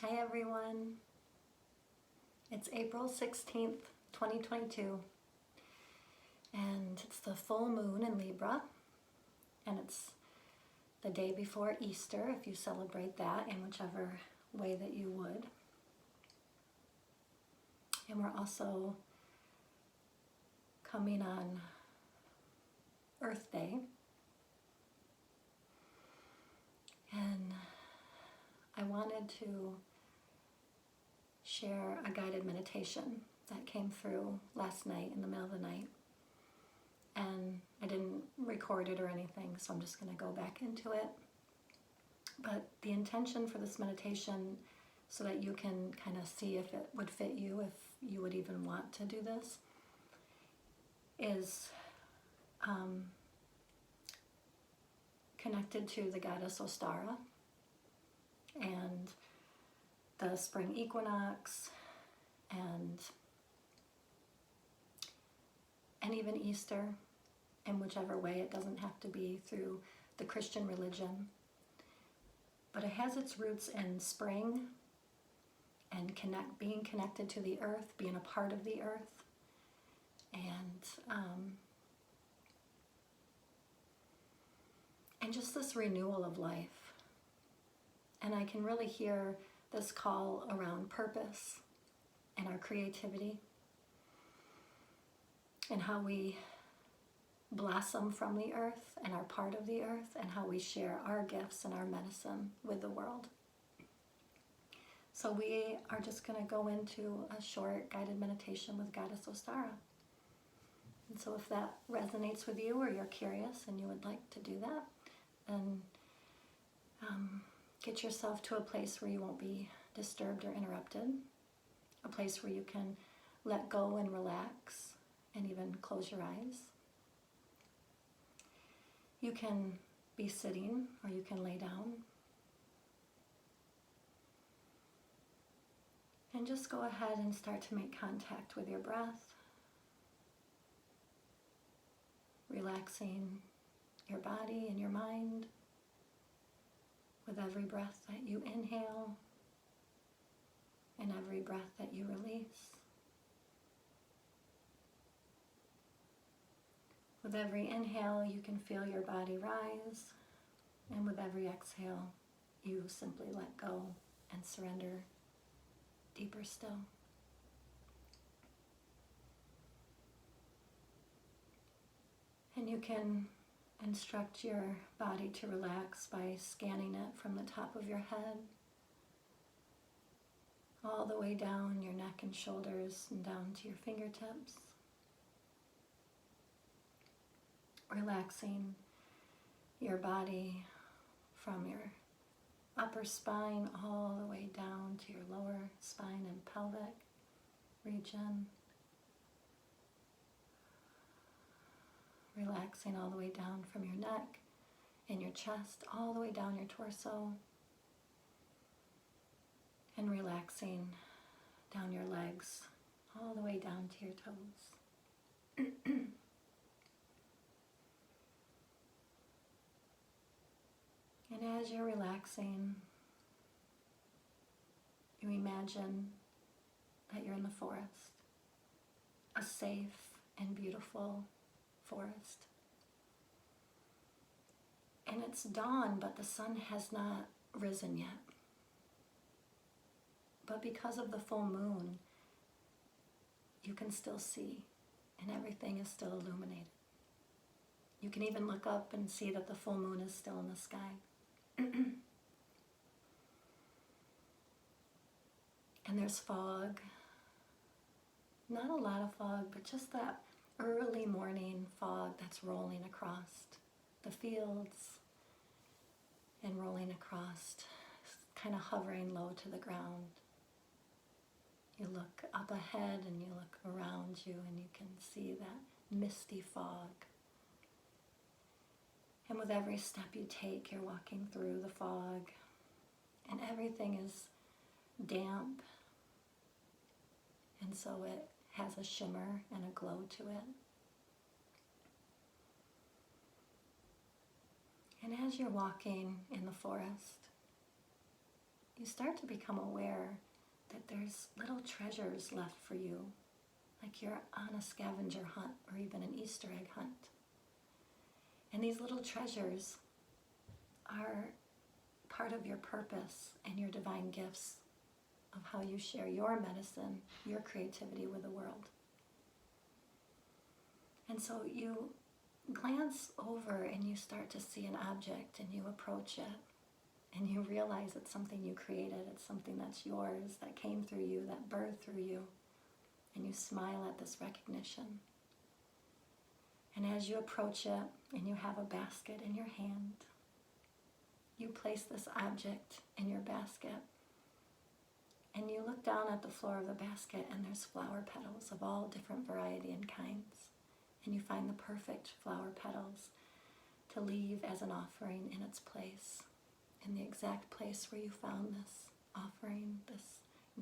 Hi everyone, it's April 16th, 2022, and it's the full moon in Libra, and it's the day before Easter, if you celebrate that in whichever way that you would. And we're also coming on Earth Day, and I wanted to share a guided meditation that came through last night in the middle of the night, and I didn't record it or anything, so I'm just going to go back into it. But the intention for this meditation, so that you can kind of see if it would fit you, if you would even want to do this, is connected to the goddess Ostara and the spring equinox and even Easter, in whichever way. It doesn't have to be through the Christian religion, but it has its roots in spring and being connected to the earth, being a part of the earth, and just this renewal of life. And I can really hear this call around purpose and our creativity and how we blossom from the earth and are part of the earth, and how we share our gifts and our medicine with the world. So we are just going to go into a short guided meditation with Goddess Ostara. And so if that resonates with you, or you're curious and you would like to do that, then get yourself to a place where you won't be disturbed or interrupted, a place where you can let go and relax and even close your eyes. You can be sitting or you can lay down. And just go ahead and start to make contact with your breath, relaxing your body and your mind with every breath that you inhale and every breath that you release. With every inhale, you can feel your body rise, and with every exhale, you simply let go and surrender deeper still. And you can instruct your body to relax by scanning it from the top of your head all the way down your neck and shoulders and down to your fingertips. Relaxing your body from your upper spine all the way down to your lower spine and pelvic region. Relaxing all the way down from your neck and your chest, all the way down your torso. And relaxing down your legs, all the way down to your toes. And as you're relaxing, you imagine that you're in the forest, a safe and beautiful forest. And it's dawn, but the sun has not risen yet. But because of the full moon, you can still see, and everything is still illuminated. You can even look up and see that the full moon is still in the sky. And there's fog. Not a lot of fog, but just that early morning fog that's rolling across the fields and rolling across, kind of hovering low to the ground. You look up ahead and you look around you and you can see that misty fog. And with every step you take, you're walking through the fog, and everything is damp, and so it has a shimmer and a glow to it. And as you're walking in the forest, you start to become aware that there's little treasures left for you, like you're on a scavenger hunt or even an Easter egg hunt. And these little treasures are part of your purpose and your divine gifts of how you share your medicine, your creativity with the world. And so you glance over and you start to see an object and you approach it and you realize it's something you created, it's something that's yours, that came through you, that birthed through you, and you smile at this recognition. And as you approach it and you have a basket in your hand, you place this object in your basket and you look down at the floor of the basket and there's flower petals of all different variety and kinds. And you find the perfect flower petals to leave as an offering in its place, in the exact place where you found this offering, this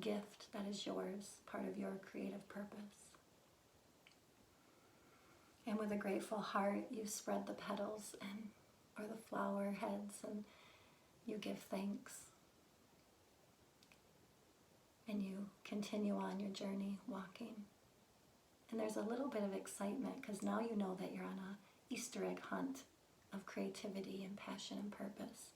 gift that is yours, part of your creative purpose. And with a grateful heart, you spread the petals or the flower heads and you give thanks. And you continue on your journey walking. And there's a little bit of excitement because now you know that you're on an Easter egg hunt of creativity and passion and purpose.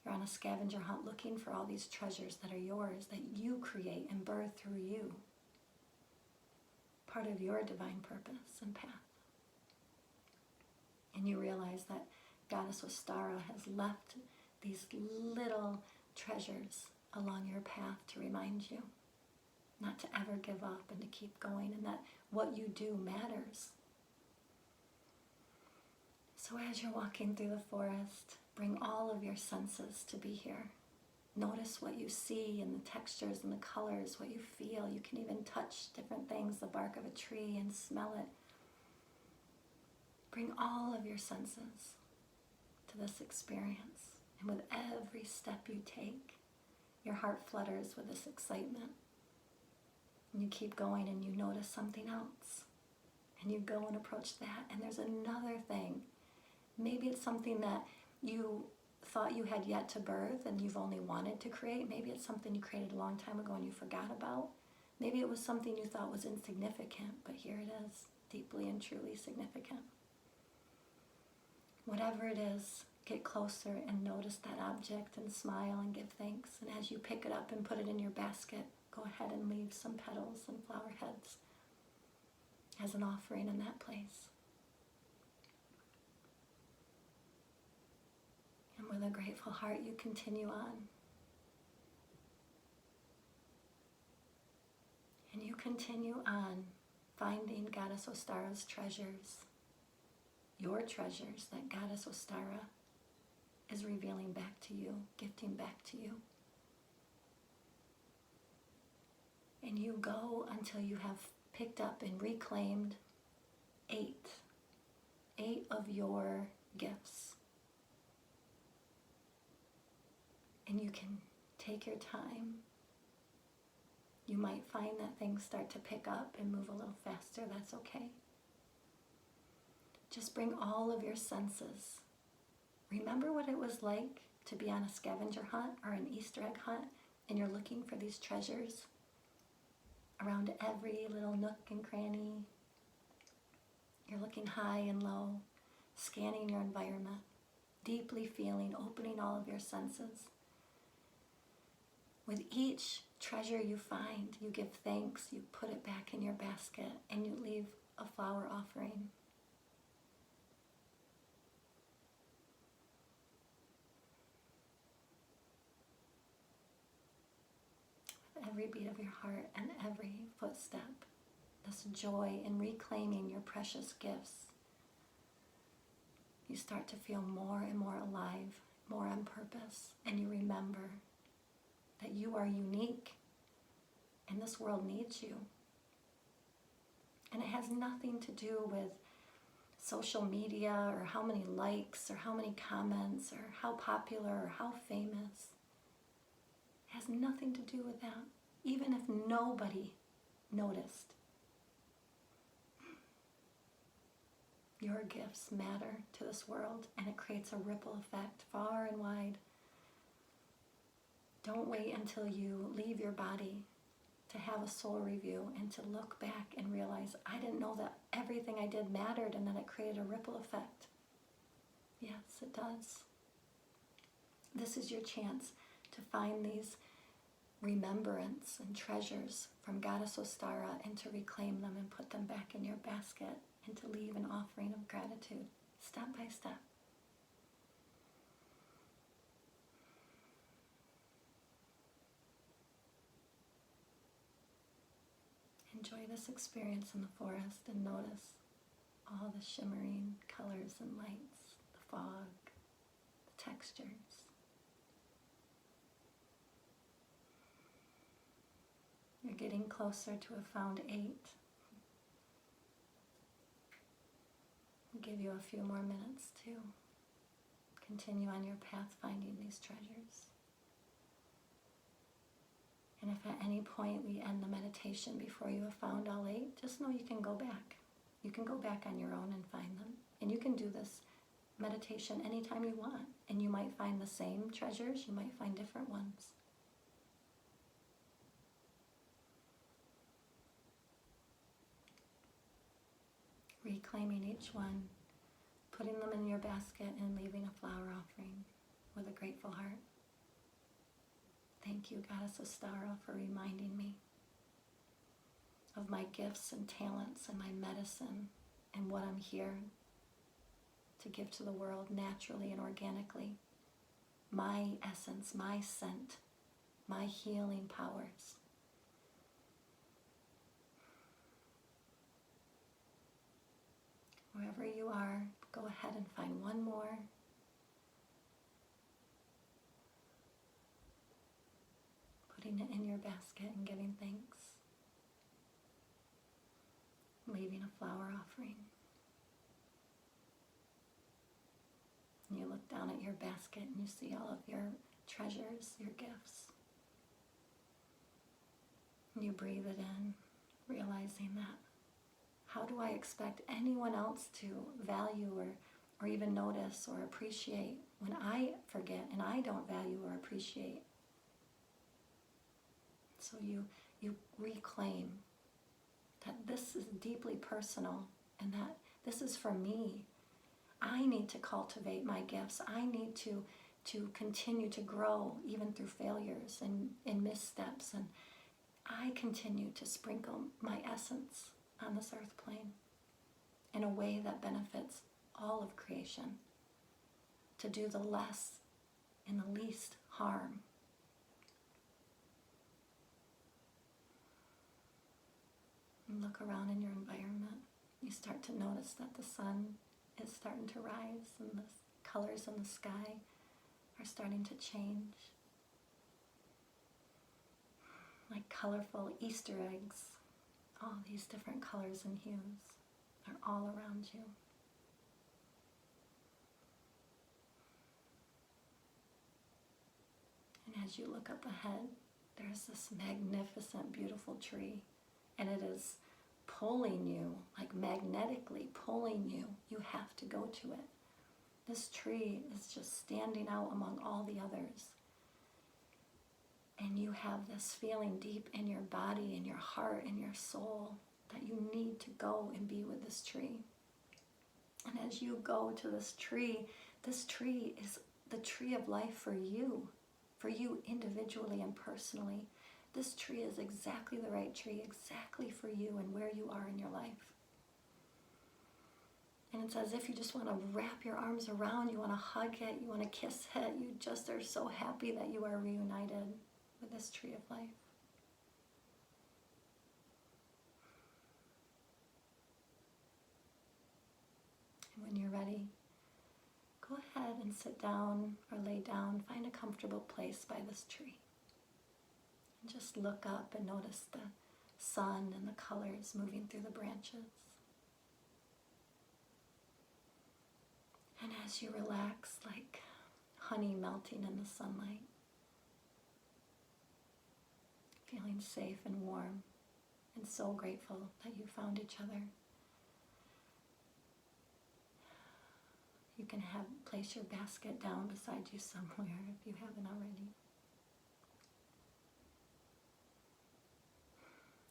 You're on a scavenger hunt looking for all these treasures that are yours, that you create and birth through you. Part of your divine purpose and path. And you realize that Goddess Ostara has left these little treasures along your path to remind you not to ever give up and to keep going, and that what you do matters. So as you're walking through the forest, bring all of your senses to be here. Notice what you see and the textures and the colors, what you feel. You can even touch different things, the bark of a tree, and smell it. Bring all of your senses to this experience. And with every step you take, your heart flutters with this excitement. And you keep going and you notice something else. And you go and approach that, and there's another thing. Maybe it's something that you thought you had yet to birth and you've only wanted to create. Maybe it's something you created a long time ago and you forgot about. Maybe it was something you thought was insignificant, but here it is, deeply and truly significant. Whatever it is, get closer and notice that object and smile and give thanks. And as you pick it up and put it in your basket, go ahead and leave some petals and flower heads as an offering in that place. And with a grateful heart, you continue on. And you continue on finding Goddess Ostara's treasures, your treasures that Goddess Ostara is revealing back to you, gifting back to you. And you go until you have picked up and reclaimed 8 of your gifts. And you can take your time. You might find that things start to pick up and move a little faster. That's okay. Just bring all of your senses. Remember what it was like to be on a scavenger hunt or an Easter egg hunt, and you're looking for these treasures around every little nook and cranny. You're looking high and low, scanning your environment, deeply feeling, opening all of your senses. With each treasure you find, you give thanks, you put it back in your basket, and you leave a flower offering. With every beat of your heart and every footstep, this joy in reclaiming your precious gifts, you start to feel more and more alive, more on purpose, and you remember that you are unique and this world needs you. And it has nothing to do with social media or how many likes or how many comments or how popular or how famous. It has nothing to do with that, even if nobody noticed. Your gifts matter to this world, and it creates a ripple effect far and wide Don't wait until you leave your body to have a soul review and to look back and realize, I didn't know that everything I did mattered and that it created a ripple effect. Yes, it does. This is your chance to find these remembrance and treasures from Goddess Ostara and to reclaim them and put them back in your basket and to leave an offering of gratitude, step by step. Enjoy this experience in the forest and notice all the shimmering colors and lights, the fog, the textures. You're getting closer to a found 8. I'll give you a few more minutes to continue on your path finding these treasures. And if at any point we end the meditation before you have found all 8, just know you can go back. You can go back on your own and find them. And you can do this meditation anytime you want. And you might find the same treasures, you might find different ones. Reclaiming each one, putting them in your basket and leaving a flower offering with a grateful heart. Thank you, Goddess Ostara, for reminding me of my gifts and talents and my medicine and what I'm here to give to the world naturally and organically. My essence, my scent, my healing powers. Wherever you are, go ahead and find one more. Putting it in your basket and giving thanks. Leaving a flower offering. And you look down at your basket and you see all of your treasures, your gifts. And you breathe it in, realizing that how do I expect anyone else to value or even notice or appreciate when I forget and I don't value or appreciate? So you reclaim that this is deeply personal and that this is for me. I need to cultivate my gifts. I need to continue to grow even through failures and missteps. And I continue to sprinkle my essence on this earth plane in a way that benefits all of creation, to do the less and the least harm. And look around in your environment. You start to notice that the sun is starting to rise and the colors in the sky are starting to change. Like colorful Easter eggs. All these different colors and hues are all around you. And as you look up ahead, there's this magnificent, beautiful tree. And it is pulling you, like magnetically pulling you. You have to go to it. This tree is just standing out among all the others. And you have this feeling deep in your body, in your heart, in your soul, that you need to go and be with this tree. And as you go to this tree is the tree of life for you individually and personally. This tree is exactly the right tree, exactly for you and where you are in your life. And it's as if you just want to wrap your arms around, you want to hug it, you want to kiss it. You just are so happy that you are reunited with this tree of life. And when you're ready, go ahead and sit down or lay down, find a comfortable place by this tree. And just look up and notice the sun and the colors moving through the branches. And as you relax, like honey melting in the sunlight, feeling safe and warm, and so grateful that you found each other. You can place your basket down beside you somewhere if you haven't already.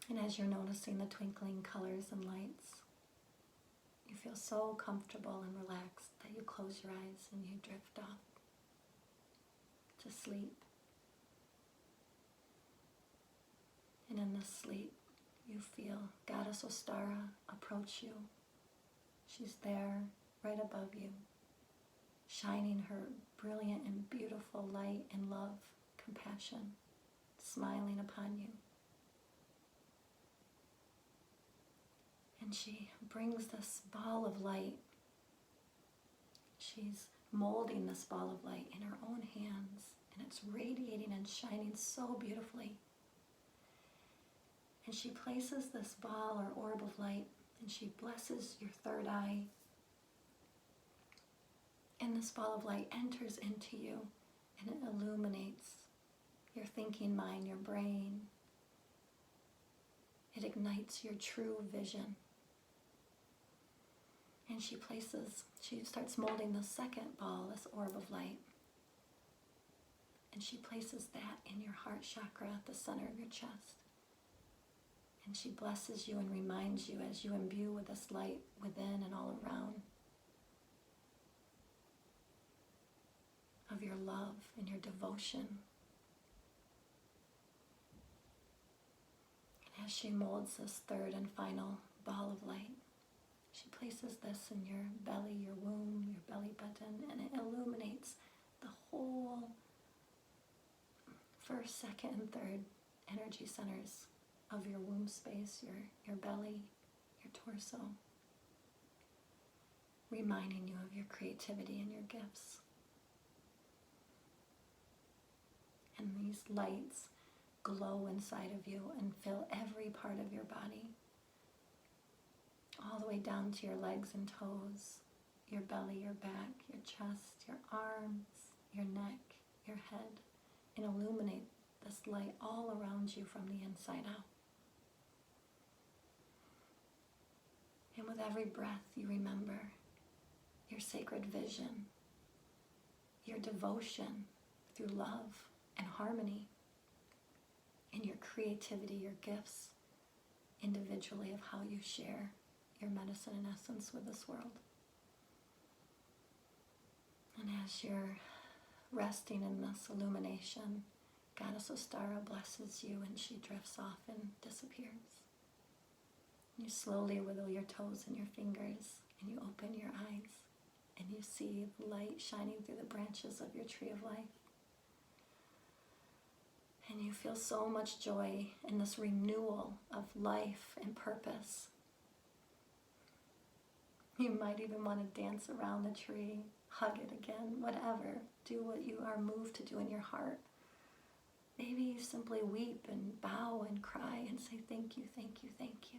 And as you're noticing the twinkling colors and lights, you feel so comfortable and relaxed that you close your eyes and you drift off to sleep. And in this sleep, you feel Goddess Ostara approach you. She's there, right above you, shining her brilliant and beautiful light and love, compassion, smiling upon you. And she brings this ball of light. She's molding this ball of light in her own hands, and it's radiating and shining so beautifully. And she places this ball or orb of light, and she blesses your third eye. And this ball of light enters into you, and it illuminates your thinking mind, your brain. It ignites your true vision. And she starts molding the second ball, this orb of light. And she places that in your heart chakra at the center of your chest. And she blesses you and reminds you as you imbue with this light within and all around of your love and your devotion. And as she molds this third and final ball of light, she places this in your belly, your womb, your belly button, and it illuminates the whole first, second, and third energy centers of your womb space, your belly, your torso, reminding you of your creativity and your gifts. And these lights glow inside of you and fill every part of your body, all the way down to your legs and toes, your belly, your back, your chest, your arms, your neck, your head, and illuminate this light all around you from the inside out. And with every breath, you remember your sacred vision, your devotion through love and harmony, and your creativity, your gifts individually of how you share your medicine and essence with this world. And as you're resting in this illumination, Goddess Ostara blesses you and she drifts off and disappears. You slowly wiggle your toes and your fingers, and you open your eyes, and you see the light shining through the branches of your tree of life. And you feel so much joy in this renewal of life and purpose. You might even want to dance around the tree, hug it again, whatever. Do what you are moved to do in your heart. Maybe you simply weep and bow and cry and say thank you, thank you, thank you.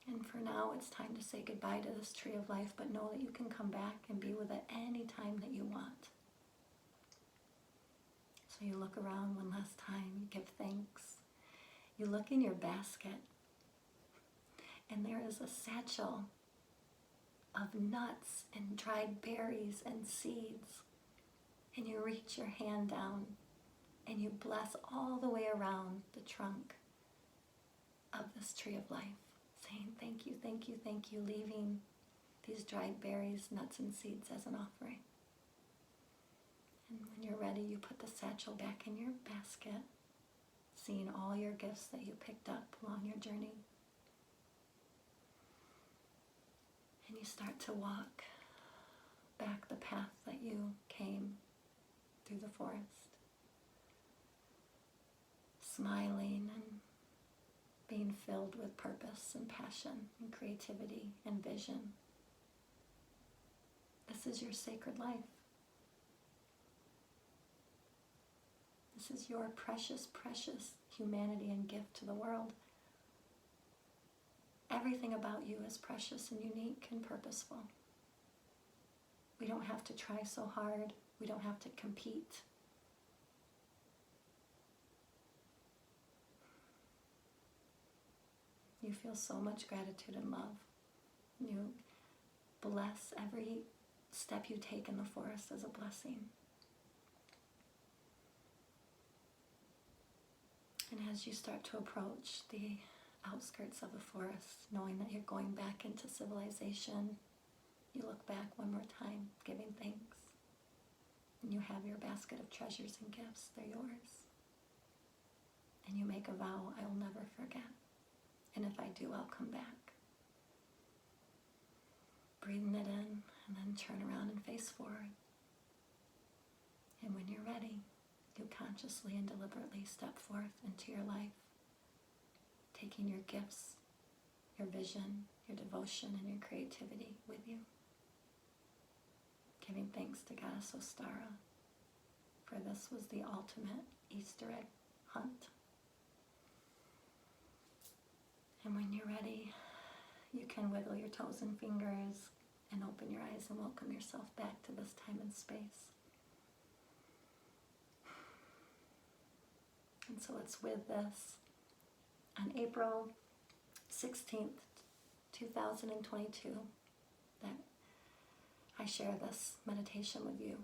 And for now, it's time to say goodbye to this tree of life, but know that you can come back and be with it any time that you want. So you look around one last time, you give thanks. You look in your basket, and there is a satchel of nuts and dried berries and seeds. And you reach your hand down, and you bless all the way around the trunk of this tree of life, saying thank you, thank you, thank you, leaving these dried berries, nuts, and seeds as an offering. And when you're ready, you put the satchel back in your basket, seeing all your gifts that you picked up along your journey. And you start to walk back the path that you came through the forest, smiling and being filled with purpose and passion and creativity and vision. This is your sacred life. This is your precious, precious humanity and gift to the world. Everything about you is precious and unique and purposeful. We don't have to try so hard. We don't have to compete. You feel so much gratitude and love. You bless every step you take in the forest as a blessing. And as you start to approach the outskirts of the forest, knowing that you're going back into civilization, you look back one more time, giving thanks. And you have your basket of treasures and gifts, they're yours. And you make a vow, I will never forget. And if I do, I'll come back. Breathing it in, and then turn around and face forward. And when you're ready, you consciously and deliberately step forth into your life, taking your gifts, your vision, your devotion, and your creativity with you. Giving thanks to Goddess Ostara, for this was the ultimate Easter egg hunt. And when you're ready, you can wiggle your toes and fingers and open your eyes and welcome yourself back to this time and space. And so it's with this, on April 16th, 2022, that I share this meditation with you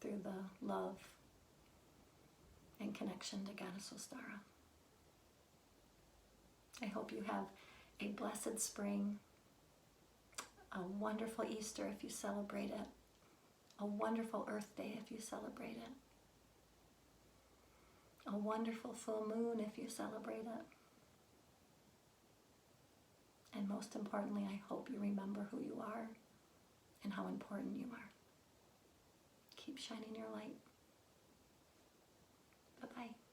through the love and connection to Goddess Ostara. I hope you have a blessed spring, a wonderful Easter if you celebrate it, a wonderful Earth Day if you celebrate it, a wonderful full moon if you celebrate it. And most importantly, I hope you remember who you are and how important you are. Keep shining your light. Bye-bye.